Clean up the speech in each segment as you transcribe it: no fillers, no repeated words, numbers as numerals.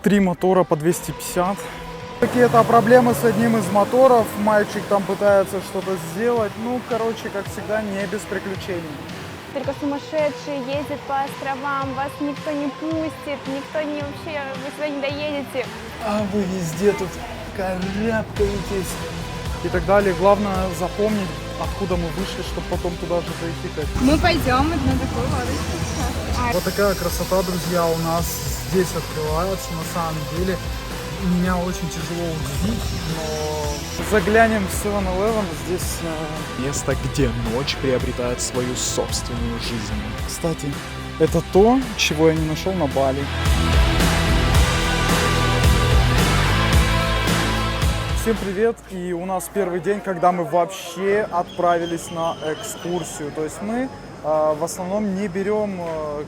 3 мотора по 250. Какие-то проблемы с одним из моторов, мальчик там пытается что-то сделать. Ну, короче, как всегда, не без приключений. Только сумасшедшие ездят по островам, вас никто не пустит, никто не вообще, вы сюда не доедете. А вы везде тут карабкаетесь. И так далее. Главное запомнить, откуда мы вышли, чтобы потом туда же зайти. Мы пойдем на такую лодочку. Вот такая красота, друзья, у нас здесь открывается. На самом деле, меня очень тяжело увидеть, но заглянем в 7-Eleven. Здесь место, где ночь приобретает свою собственную жизнь. кстати, это то, чего я не нашел на Бали. Всем привет! И у нас первый день, когда мы вообще отправились на экскурсию. То есть мы в основном не берем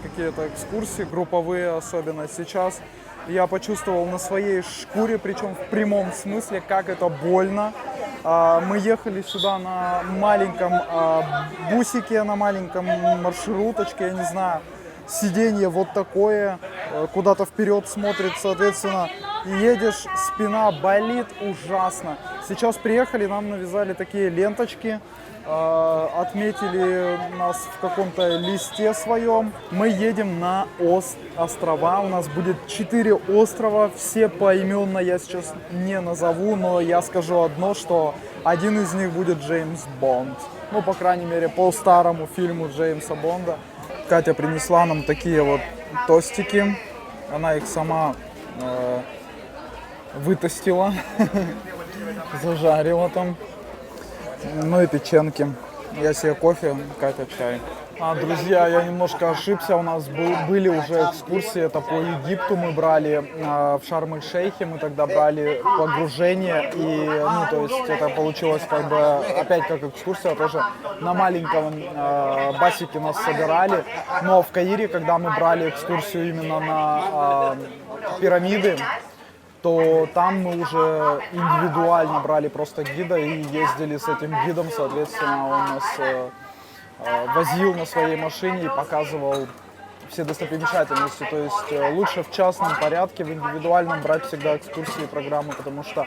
какие-то экскурсии, групповые особенно. Сейчас я почувствовал на своей шкуре, причем в прямом смысле, как это больно. Мы ехали сюда на маленьком бусике, на маленьком маршруточке, я не знаю. Сиденье вот такое, куда-то вперед смотрит, соответственно, и едешь, спина болит ужасно. Сейчас приехали, нам навязали такие ленточки, отметили нас в каком-то листе своем. Мы едем на острова, у нас будет 4 острова, все поименно я сейчас не назову, но я скажу одно, что один из них будет Джеймс Бонд. Ну, по крайней мере, по старому фильму Джеймса Бонда. Катя принесла нам такие вот тостики, она их сама вытостила, зажарила там, ну и печеньки. Я себе кофе, Катя чай. Друзья, я немножко ошибся, у нас были уже экскурсии, это по Египту мы брали в Шарм-эль-Шейхе, мы тогда брали погружение, и, ну, то есть это получилось как бы опять как экскурсия, тоже на маленьком басике нас собирали, но в Каире, когда мы брали экскурсию именно на пирамиды, то там мы уже индивидуально брали просто гида и ездили с этим гидом, соответственно, он нас возил на своей машине и показывал все достопримечательности. То есть лучше в частном порядке, в индивидуальном брать всегда экскурсии и программы, потому что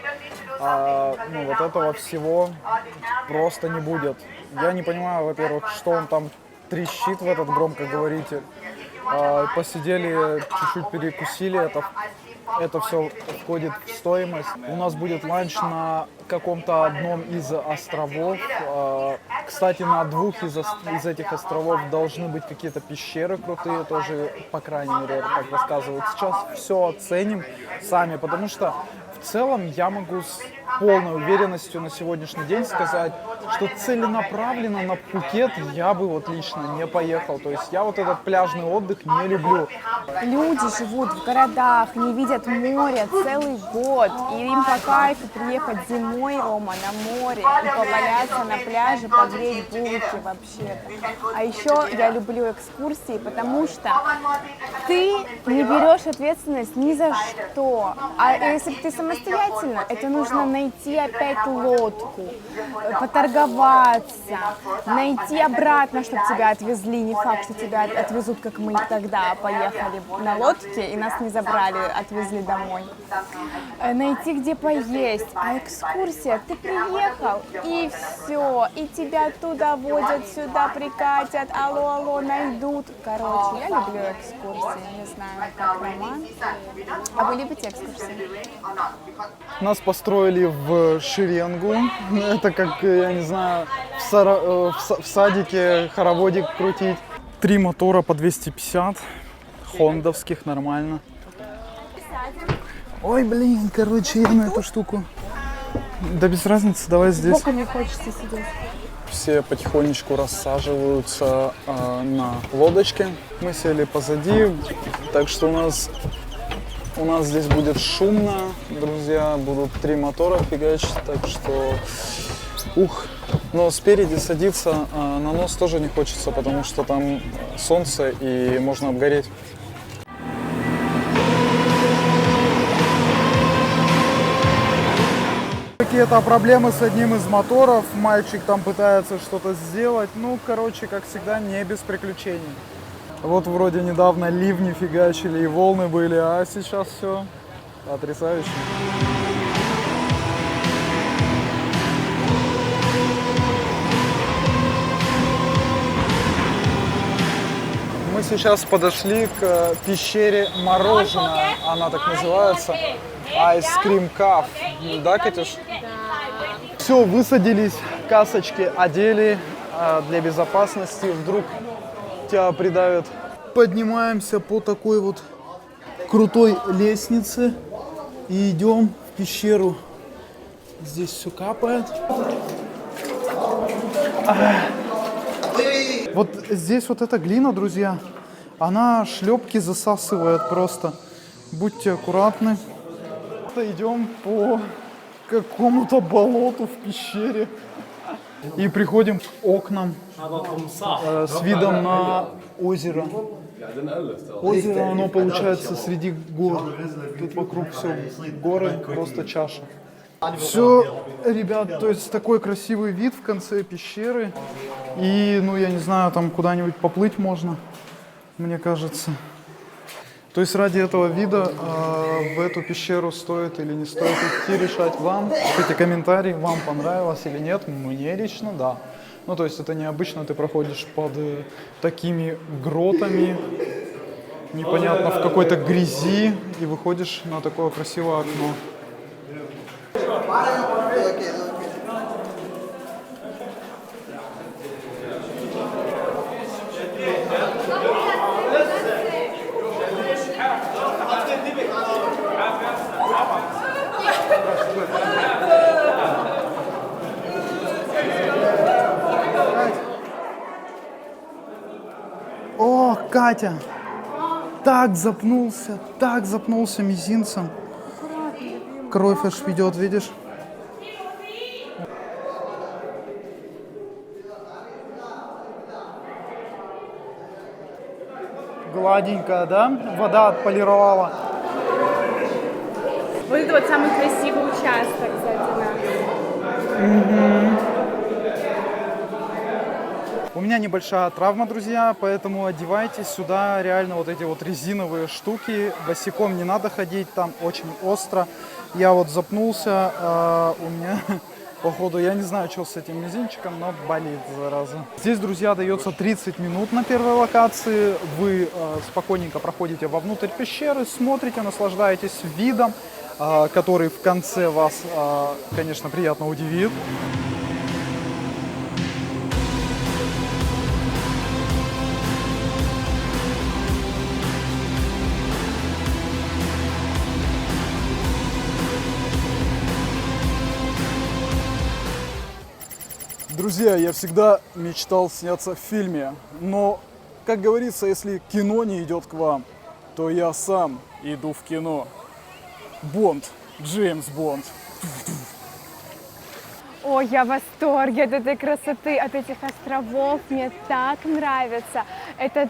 ну, вот этого всего просто не будет. Я не понимаю, во-первых, что он там трещит в этот громкоговоритель. Посидели, чуть-чуть перекусили, это все входит в стоимость. У нас будет ланч на каком-то одном из островов. Кстати, на 2 из этих островов должны быть какие-то пещеры крутые, тоже, по крайней мере, как рассказывают. Сейчас все оценим сами, потому что в целом я могу с полной уверенностью на сегодняшний день сказать, что целенаправленно на Пхукет я бы вот лично не поехал. То есть я вот этот пляжный отдых не люблю. Люди живут в городах, не видят море целый год, и им по кайфу приехать зимой, Рома, на море и поваляться на пляже, погреть булки вообще-то. А еще я люблю экскурсии, потому что ты не берешь ответственность ни за что. А если ты самостоятельно, это нужно найти опять лодку, поторговаться, найти обратно, чтобы тебя отвезли. Не факт, что тебя отвезут, как мы тогда поехали на лодке и нас не забрали, отвезли домой. Найти, где поесть. А экскурсия, ты приехал, и все, и тебя туда водят, сюда прикатят, алло, найдут. Короче, я люблю экскурсии, не знаю, как Роман. А вы любите экскурсии? Нас построили в шеренгу. Это как, я не знаю, в садике хороводик крутить. 3 мотора по 250, хондовских, нормально. Ой, блин, короче, я на эту штуку. Да без разницы, давай здесь. Сколько мне хочется сидеть? Все потихонечку рассаживаются на лодочке. Мы сели позади, так что у нас здесь будет шумно, друзья, будут 3 мотора фигачить, так что, но спереди садиться на нос тоже не хочется, потому что там солнце и можно обгореть. Какие-то проблемы с одним из моторов, мальчик там пытается что-то сделать, ну, короче, как всегда, не без приключений. Вот вроде недавно ливни фигачили и волны были, а сейчас все Потрясающе. Мы сейчас подошли к пещере мороженого. Она так называется. Ice Cream Cave. Да, Катюш? Все, высадились, касочки одели для безопасности. Вдруг тебя придавят. Поднимаемся по такой вот крутой лестнице и идем в пещеру. Здесь все капает. Вот здесь вот эта глина, друзья, она шлепки засасывает просто. Будьте аккуратны. Идем по какому-то болоту в пещере и приходим к окнам с видом на озеро. Озеро, оно получается среди гор. Тут вокруг все горы, просто чаша. Все, ребят, то есть такой красивый вид в конце пещеры. И, ну, я не знаю, там куда-нибудь поплыть можно, мне кажется. То есть ради этого вида в эту пещеру стоит или не стоит идти, решать вам. Пишите комментарии, вам понравилось или нет. Мне лично да. Ну, то есть это необычно, ты проходишь под такими гротами, непонятно в какой-то грязи, и выходишь на такое красивое окно. О, Катя! Так запнулся мизинцем. Кровь аж идет, видишь? Гладенькая, да? Вода отполировала. Вот это вот самый красивый участок, кстати, У меня небольшая травма, друзья, поэтому одевайтесь сюда. Реально вот эти вот резиновые штуки. Босиком не надо ходить, там очень остро. Я вот запнулся, у меня, походу, я не знаю, что с этим мизинчиком, но болит, зараза. Здесь, друзья, дается 30 минут на первой локации. Вы спокойненько проходите вовнутрь пещеры, смотрите, наслаждаетесь видом, который в конце вас, конечно, приятно удивит. Друзья, я всегда мечтал сняться в фильме, но, как говорится, если кино не идет к вам, то я сам иду в кино. Бонд, Джеймс Бонд. Ой, я в восторге от этой красоты, от этих островов. Мне так нравится. Этот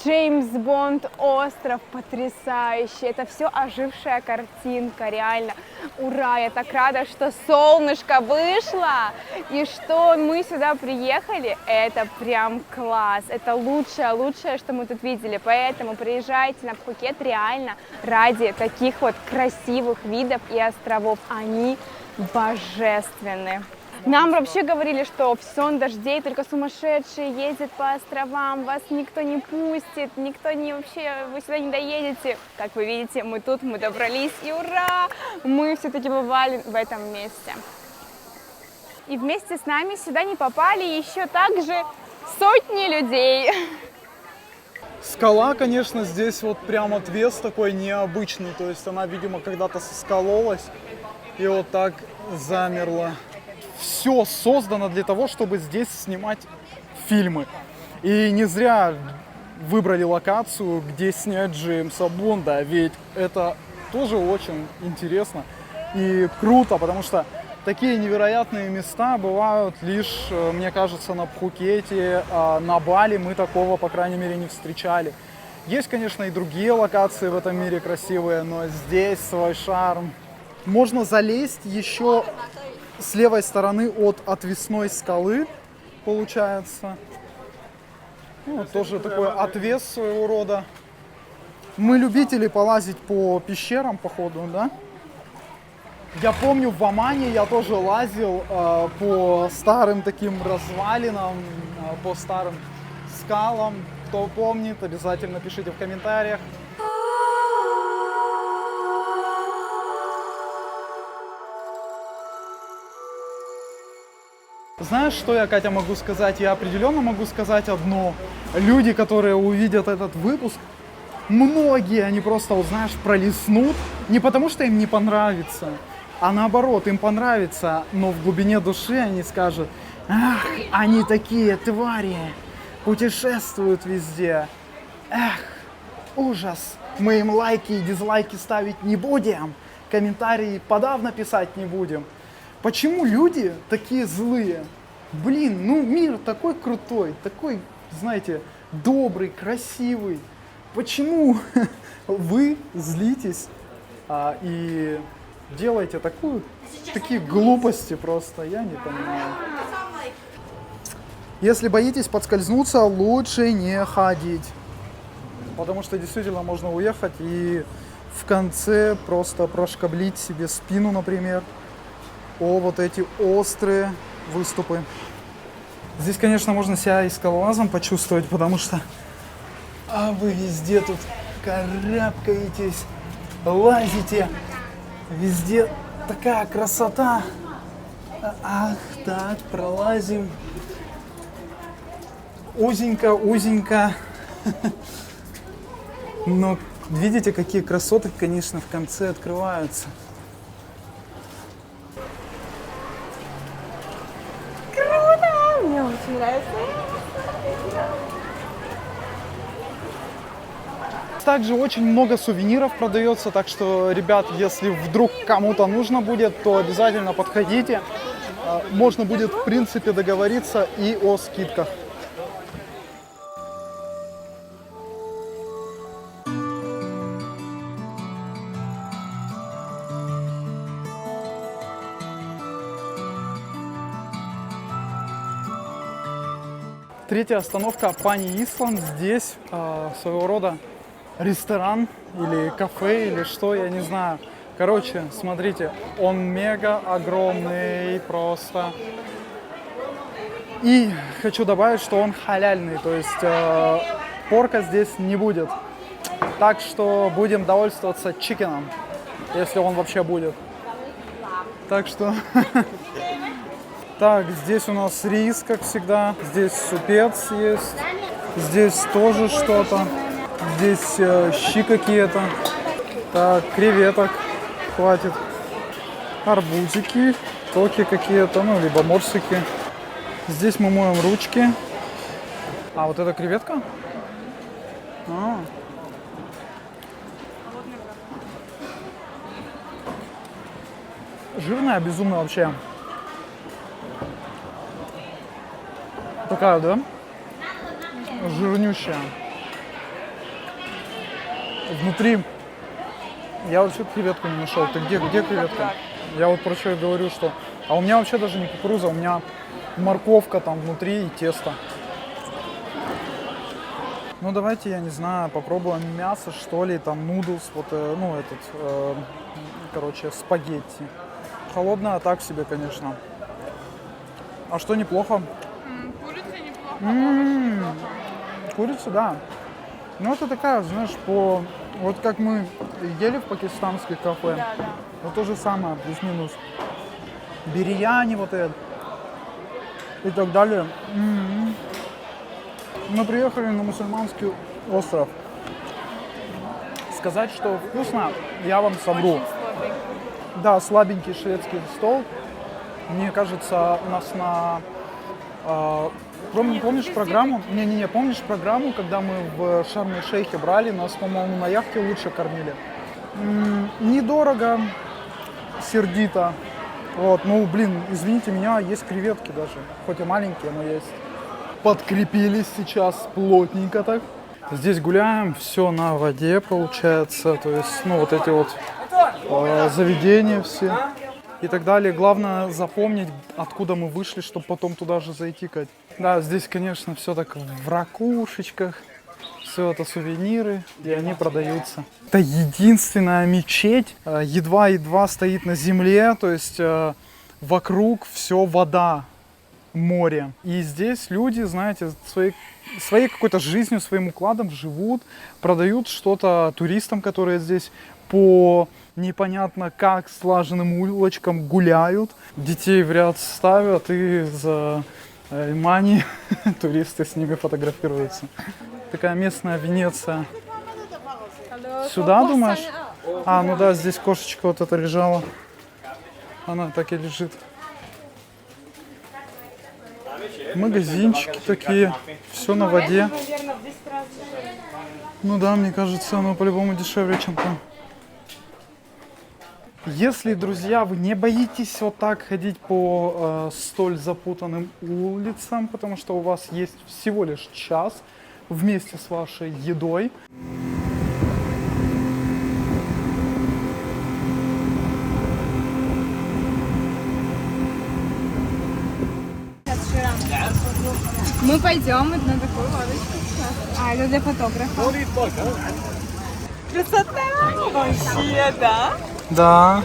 Джеймс Бонд остров потрясающий. Это все ожившая картинка, реально. Ура, я так рада, что солнышко вышло и что мы сюда приехали. Это прям класс. Это лучшее, что мы тут видели. Поэтому приезжайте на Пхукет реально ради таких вот красивых видов и островов. Они божественны. Нам вообще говорили, что в сезон дождей только сумасшедшие ездят по островам, вас никто не пустит, никто не вообще, вы сюда не доедете. Как вы видите, мы тут, мы добрались, и ура! Мы все-таки бывали в этом месте. И вместе с нами сюда не попали еще также сотни людей. Скала, конечно, здесь вот прям отвес такой необычный, то есть она, видимо, когда-то соскололась и вот так замерла. Все создано для того, чтобы здесь снимать фильмы. И не зря выбрали локацию, где снять Джеймса Бонда, ведь это тоже очень интересно и круто, потому что такие невероятные места бывают лишь, мне кажется, на Пхукете, на Бали мы такого, по крайней мере, не встречали. Есть, конечно, и другие локации в этом мире красивые, но здесь свой шарм. Можно залезть еще с левой стороны от отвесной скалы, получается. Ну, тоже такой отвес своего рода. Мы любители полазить по пещерам, походу, да? Я помню, в Омане я тоже лазил по старым таким развалинам, по старым скалам. Кто помнит, обязательно пишите в комментариях. Знаешь, что я, Катя, могу сказать? Я определенно могу сказать одно. Люди, которые увидят этот выпуск, многие, они просто, вот, знаешь, пролистнут. Не потому, что им не понравится, а наоборот, им понравится, но в глубине души они скажут: ах, они такие твари, путешествуют везде. Эх, ужас. Мы им лайки и дизлайки ставить не будем, комментарии подавно писать не будем. Почему люди такие злые? Блин, ну мир такой крутой, такой, знаете, добрый, красивый. Почему вы злитесь и делаете такие глупости просто? Я не понимаю. Если боитесь подскользнуться, лучше не ходить. Потому что действительно можно уехать и в конце просто прошкаблить себе спину, например. О, вот эти острые выступы. Здесь, конечно, можно себя и скалолазом почувствовать, потому что вы везде тут карабкаетесь, лазите. Везде такая красота. Ах, так, пролазим. Узенько, узенько. Но видите, какие красоты, конечно, в конце открываются. Мне очень нравится. Также очень много сувениров продается, так что, ребят, если вдруг кому-то нужно будет, то обязательно подходите. Можно будет, в принципе, договориться и о скидках. Третья остановка Пани Исланд. Здесь своего рода ресторан или кафе или что, я не знаю. Короче, смотрите, он мега огромный просто. И хочу добавить, что он халяльный, то есть порка здесь не будет. Так что будем довольствоваться чикеном, если он вообще будет. Так что... Так, здесь у нас рис, как всегда. Здесь супец есть. Здесь тоже что-то. Здесь щи какие-то. Так, креветок хватит. Арбузики, токи какие-то, ну, либо морсики. Здесь мы моем ручки. А, вот это креветка? Жирная, безумно вообще. Такая, да? Жирнющая. Внутри я вообще креветку не нашел. Ты где креветка? Я вот про что и говорю, что... А у меня вообще даже не кукуруза, у меня морковка там внутри и тесто. Ну давайте, я не знаю, попробуем мясо, что ли, там нудлс, вот, ну этот, короче, спагетти. Холодная так себе, конечно. А что неплохо? Курица, да. Ну, это такая, знаешь, вот как мы ели в пакистанских кафе. Да, да. Вот то же самое, плюс-минус. Бирияни вот это. И так далее. Мы приехали на мусульманский остров. Сказать, что вкусно, я вам совру. Да, слабенький шведский стол. Мне кажется, у нас на... Помнишь программу? Не-не-не, помнишь программу, когда мы в Шарм-эль-Шейхе брали, нас, по-моему, на яхте лучше кормили. Недорого, сердито. Вот, ну, блин, извините меня, есть креветки даже, хоть и маленькие, но есть. Подкрепились сейчас плотненько так. Здесь гуляем, все на воде получается, то есть, ну, вот эти вот заведения все и так далее. Главное запомнить, откуда мы вышли, чтобы потом туда же зайти, Кать. Да, здесь, конечно, все так в ракушечках, все все это сувениры, и они продаются. Это единственная мечеть, едва-едва стоит на земле, то есть вокруг все вода, море. И здесь люди, знаете, своей какой-то жизнью, своим укладом живут, продают что-то туристам, которые здесь по непонятно как слаженным улочкам гуляют. Детей в ряд ставят и за мани туристы с ними фотографируются. Такая местная Венеция. Сюда, думаешь? А, ну да, здесь кошечка вот эта лежала. Она так и лежит. Магазинчики такие, все на воде. Ну да, мне кажется, оно по-любому дешевле, чем там. Если, друзья, вы не боитесь вот так ходить по столь запутанным улицам, потому что у вас есть всего лишь час вместе с вашей едой. Мы пойдем вот на такую лодочку сейчас. А, это для фотографа. Красота! Вообще, да? Да.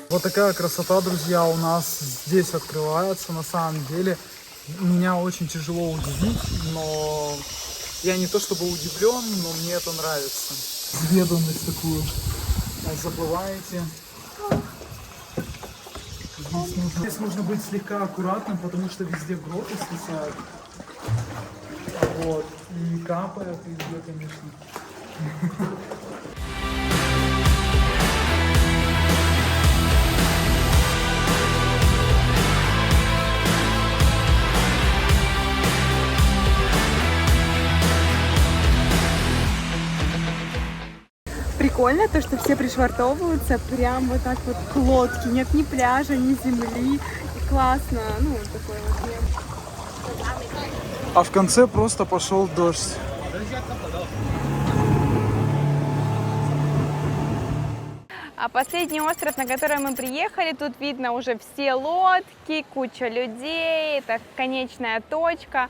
Вот такая красота, друзья, у нас здесь открывается. На самом деле, меня очень тяжело удивить, но я не то чтобы удивлен, но мне это нравится. Изведанность такую. Заплываете. Здесь нужно быть слегка аккуратным, потому что везде гроты свисают. Вот. И капает везде, конечно. Прикольно то, что все пришвартовываются прям вот так вот к лодке. Нет ни пляжа, ни земли. И классно. Ну, вот такой вот мем. А в конце просто пошел дождь. А последний остров, на который мы приехали, тут видно уже все лодки, куча людей, это конечная точка.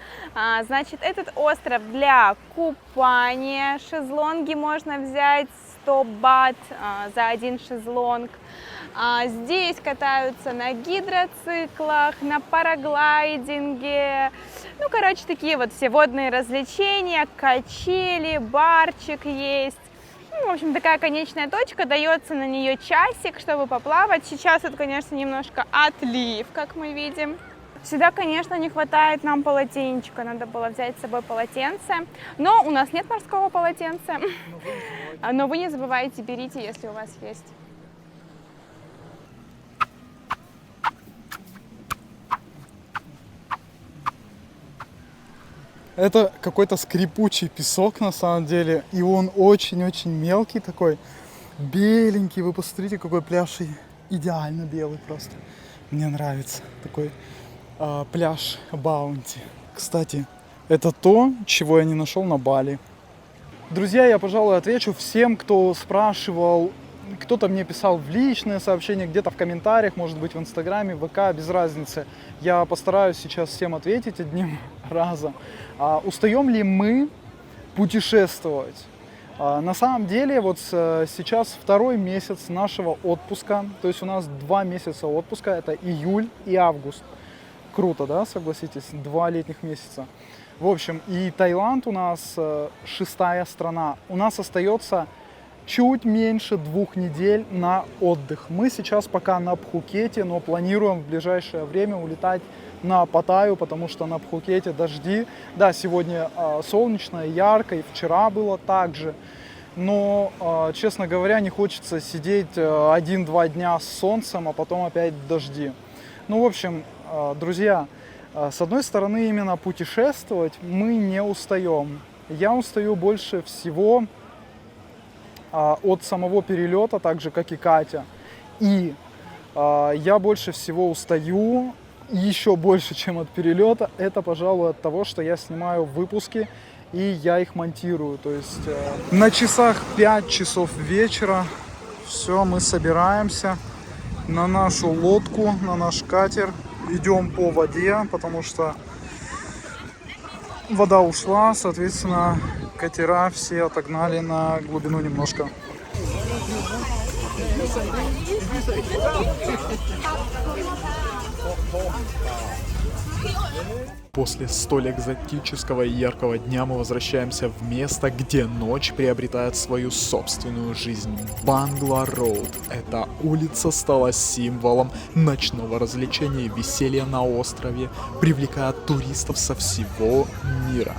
Значит, этот остров для купания, шезлонги можно взять 100 бат за один шезлонг. Здесь катаются на гидроциклах, на параглайдинге. Ну, короче, такие вот все водные развлечения, качели, барчик есть. В общем, такая конечная точка, дается на нее часик, чтобы поплавать. Сейчас тут, конечно, немножко отлив, как мы видим. Всегда, конечно, не хватает нам полотенечка, надо было взять с собой полотенце. Но у нас нет морского полотенца. Но вы не забывайте, берите, если у вас есть. Это какой-то скрипучий песок на самом деле, и он очень-очень мелкий такой, беленький. Вы посмотрите, какой пляж, идеально белый просто. Мне нравится такой пляж Баунти. Кстати, это то, чего я не нашел на Бали. Друзья, я, пожалуй, отвечу всем, кто спрашивал. Кто-то мне писал в личные сообщения, где-то в комментариях, может быть в Инстаграме, в ВК, без разницы. Я постараюсь сейчас всем ответить одним разом. Устаем ли мы путешествовать? На самом деле, вот сейчас второй месяц нашего отпуска, то есть у нас 2 месяца отпуска, это июль и август. Круто, да, согласитесь? 2 летних месяца. В общем, и Таиланд у нас 6-я страна. У нас остается чуть меньше 2 недель на отдых. Мы сейчас пока на Пхукете, но планируем в ближайшее время улетать на Паттайю, потому что на Пхукете дожди. Да, сегодня солнечно и ярко, и вчера было так же. Но, честно говоря, не хочется сидеть 1-2 дня с солнцем, а потом опять дожди. Ну, в общем, друзья, с одной стороны, именно путешествовать мы не устаем. Я устаю больше всего от самого перелета, так же, как и Катя. И я больше всего устаю, еще больше, чем от перелета, это, пожалуй, от того, что я снимаю выпуски и я их монтирую. То есть на часах 5 часов вечера, все, мы собираемся на нашу лодку, на наш катер, идем по воде, потому что вода ушла, соответственно, катера все отогнали на глубину немножко. После столь экзотического и яркого дня мы возвращаемся в место, где ночь приобретает свою собственную жизнь. Бангла-Роуд. Эта улица стала символом ночного развлечения и веселья на острове, привлекая туристов со всего мира.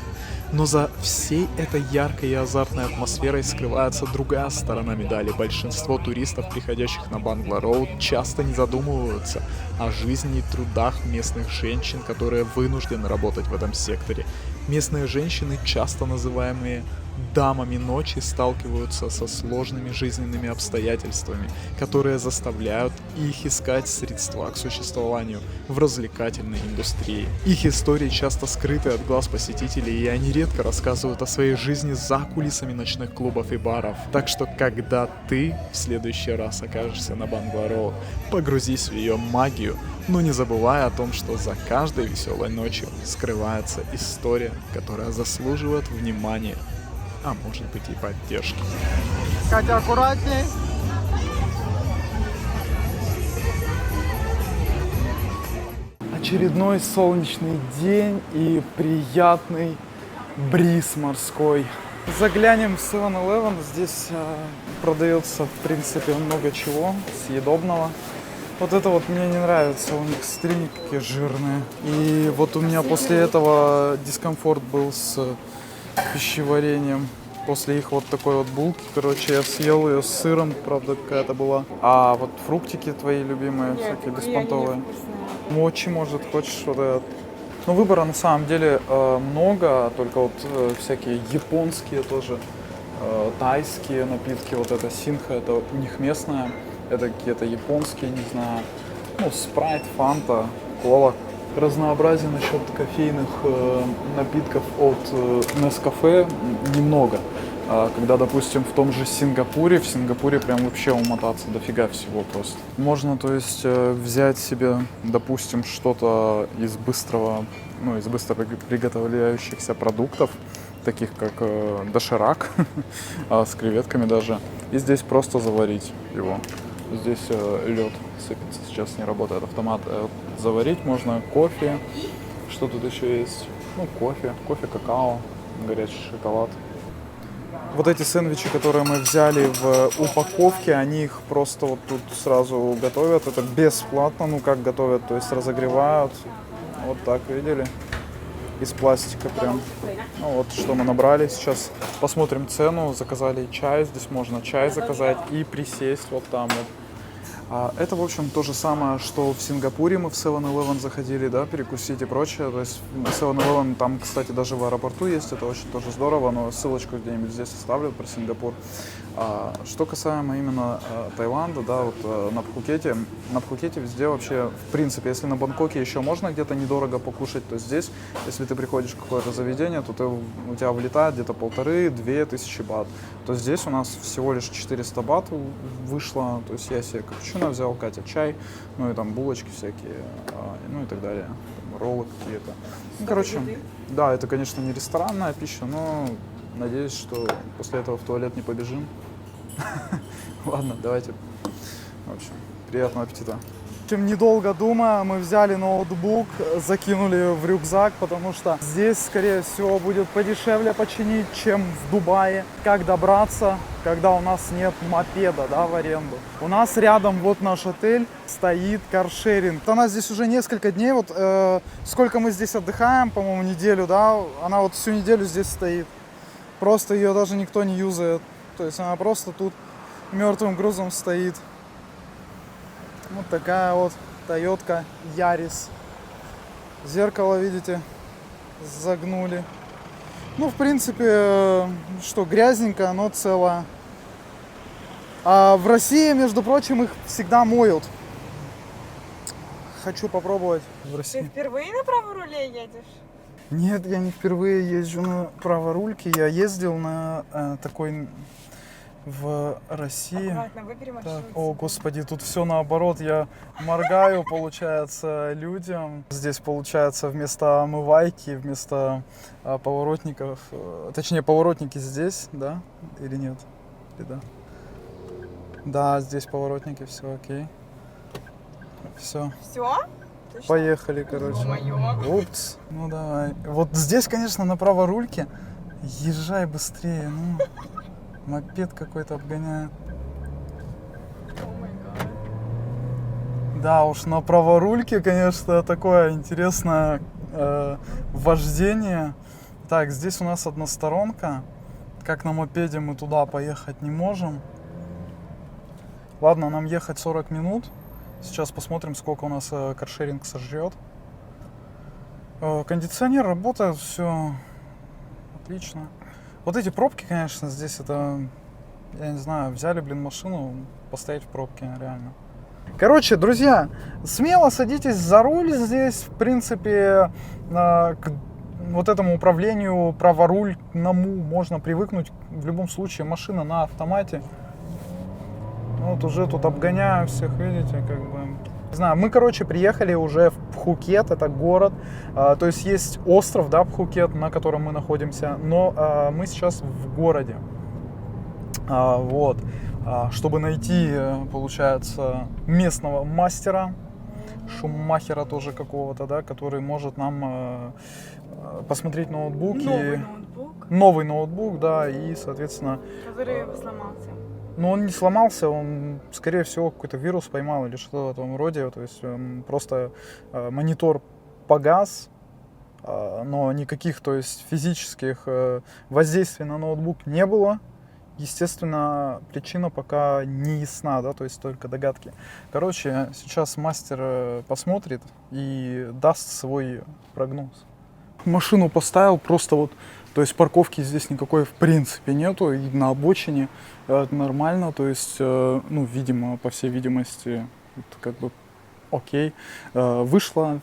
Но за всей этой яркой и азартной атмосферой скрывается другая сторона медали. Большинство туристов, приходящих на Бангла-Роуд, часто не задумываются о жизни и трудах местных женщин, которые вынуждены работать в этом секторе. Местные женщины, часто называемые дамами ночи, сталкиваются со сложными жизненными обстоятельствами, которые заставляют их искать средства к существованию в развлекательной индустрии. Их истории часто скрыты от глаз посетителей, и они редко рассказывают о своей жизни за кулисами ночных клубов и баров. Так что, когда ты в следующий раз окажешься на Бангла-Роуд, погрузись в ее магию, но не забывай о том, что за каждой веселой ночью скрывается история, которая заслуживает внимания, а может быть и поддержки. Катя, аккуратней. Очередной солнечный день и приятный бриз морской. Заглянем в 7-Eleven. Здесь продается, в принципе, много чего съедобного. Вот это вот мне не нравится, у них стринги какие жирные. И вот у меня после этого дискомфорт был с пищеварением. После их вот такой вот булки, короче, я съел ее с сыром, правда, какая-то была. А вот фруктики твои любимые, всякие беспонтовые. Мочи, может, хочешь вот этот. Ну, выбора на самом деле много, только вот всякие японские тоже, тайские напитки, вот это синха, это у них местное. Это какие-то японские, не знаю, ну, спрайт, фанта, кола. Разнообразие насчет кофейных напитков от Nescafe немного. Когда, допустим, в том же Сингапуре, прям вообще умотаться дофига всего просто. Можно, то есть, взять себе, допустим, что-то из быстро приготовляющихся продуктов, таких как доширак, с креветками даже, и здесь просто заварить его. Здесь лед сыпется, сейчас не работает автомат. Заварить можно кофе. Что тут еще есть? Ну, кофе, какао, горячий шоколад. Вот эти сэндвичи, которые мы взяли в упаковке, они их просто вот тут сразу готовят. Это бесплатно, ну как готовят, то есть разогревают. Вот так, видели? Из пластика прям. Ну вот что мы набрали. Сейчас посмотрим цену. Заказали чай. Здесь можно чай заказать и присесть вот там вот. Это, в общем, то же самое, что в Сингапуре мы в 7-Eleven заходили, да, перекусить и прочее. То есть 7-Eleven там, кстати, даже в аэропорту есть, это очень тоже здорово, но ссылочку где-нибудь здесь оставлю про Сингапур. Что касаемо именно Таиланда, да, вот на Пхукете везде вообще, в принципе, если на Бангкоке еще можно где-то недорого покушать, то здесь, если ты приходишь в какое-то заведение, то у тебя вылетает где-то 1500-2000 тысячи бат. То здесь у нас всего лишь 400 бат вышло, то есть я себе капучино взял, Катя чай, ну и там булочки всякие, ну и так далее, там, роллы какие-то. Ну, короче, да, это, конечно, не ресторанная пища, но надеюсь, что после этого в туалет не побежим. Ладно, давайте. В общем, приятного аппетита. Недолго думая, мы взяли ноутбук, закинули в рюкзак, потому что здесь, скорее всего, будет подешевле починить, чем в Дубае. Как добраться, когда у нас нет мопеда, да, в аренду? У нас рядом вот наш отель стоит каршеринг. Она здесь уже несколько дней, вот сколько мы здесь отдыхаем, по-моему, неделю, да, она вот всю неделю здесь стоит. Просто ее даже никто не юзает. То есть она просто тут мертвым грузом стоит. Вот такая вот Toyota Yaris. Зеркало, видите, загнули. Ну, в принципе, что, грязненькое, но целое. А в России, между прочим, их всегда моют. Хочу попробовать в Ты России. впервые на правом руле едешь? Нет, я не впервые езжу на праворульке. Я ездил на такой в России. Аккуратно, выбери машину. Так, о, господи, тут все наоборот. Я моргаю, получается, людям. Здесь, получается, вместо омывайки, вместо поворотников, точнее, поворотники здесь, да? Или нет? Или да? Да, здесь поворотники, все окей. Все, Все? поехали, короче. Упс, ну давай. Вот здесь, конечно, на праворульке езжай быстрее, ну. Мопед какой-то обгоняет. Да уж, на праворульке, конечно, такое интересное вождение. Так, здесь у нас односторонка. Как на мопеде мы туда поехать не можем. Ладно, нам ехать 40 минут. Сейчас посмотрим, сколько у нас каршеринг сожрет. Кондиционер работает, все отлично. Вот эти пробки, конечно, здесь это, я не знаю, взяли, блин, машину, постоять в пробке, реально. Короче, друзья, смело садитесь за руль здесь, в принципе, к вот этому управлению праворульному можно привыкнуть. В любом случае, машина на автомате. Вот уже тут обгоняю всех, видите, как бы. Не знаю, мы, короче, приехали уже в Пхукет, это город, то есть есть остров, да, Пхукет, на котором мы находимся, но мы сейчас в городе, вот, чтобы найти, получается, местного мастера, шуммахера тоже какого-то, да, который может нам посмотреть ноутбук. Новый ноутбук, да, и, соответственно... Который сломался. Но он не сломался, он, скорее всего, какой-то вирус поймал или что-то в этом роде. То есть просто монитор погас, но никаких, то есть, физических воздействий на ноутбук не было. Естественно, причина пока не ясна, да, то есть только догадки. Короче, сейчас мастер посмотрит и даст свой прогноз. Машину поставил просто вот. То есть парковки здесь никакой в принципе нету, и на обочине нормально, то есть, ну, видимо, по всей видимости, это как бы окей. Вышла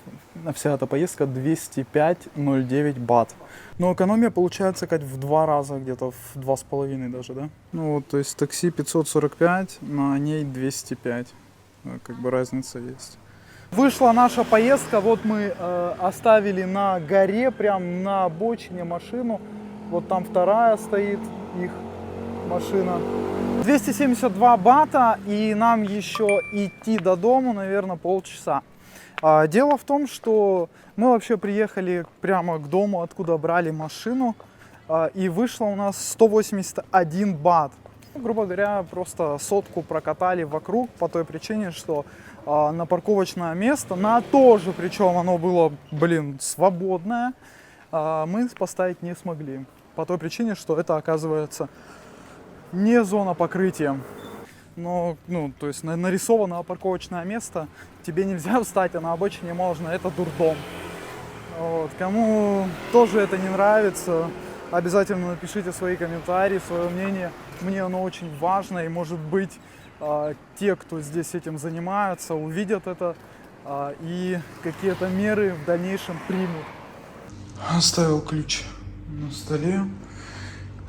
вся эта поездка 205,09 бат. Но экономия получается как в 2 раза, где-то в 2,5 даже, да? Ну вот, то есть такси 545, на ней 205, как бы разница есть. Вышла наша поездка, вот мы оставили на горе, прям на обочине машину. Вот там вторая стоит их машина. 272 бата, и нам еще идти до дома, наверное, полчаса. Дело в том, что мы вообще приехали прямо к дому, откуда брали машину, и вышло у нас 181 бат. Грубо говоря, просто сотку прокатали вокруг по той причине, что на парковочное место, на то же, причем оно было, блин, свободное, мы поставить не смогли. По той причине, что это, оказывается, не зона покрытия. Но, ну, то есть нарисовано парковочное место, тебе нельзя встать, а на обочине можно, это дурдом. Вот. Кому тоже это не нравится, обязательно напишите свои комментарии, свое мнение. Мне оно очень важно, и, может быть, те, кто здесь этим занимаются, увидят это и какие-то меры в дальнейшем примут. Оставил ключ на столе,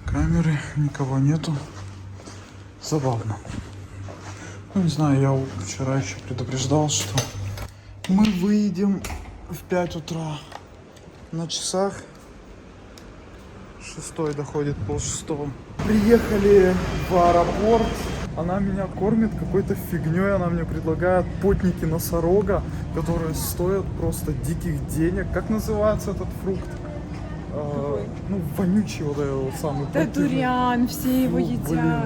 камеры, никого нету. Забавно. Ну, не знаю, я вчера еще предупреждал, что мы выйдем в 5 утра. На часах 6 доходит, 5:30. Приехали в аэропорт. Она меня кормит какой-то фигней, она мне предлагает потники носорога, которые стоят просто диких денег. Как называется этот фрукт? Ну, вонючий вот этот вот самый. Да дуриан, все его Фу, едят. блин.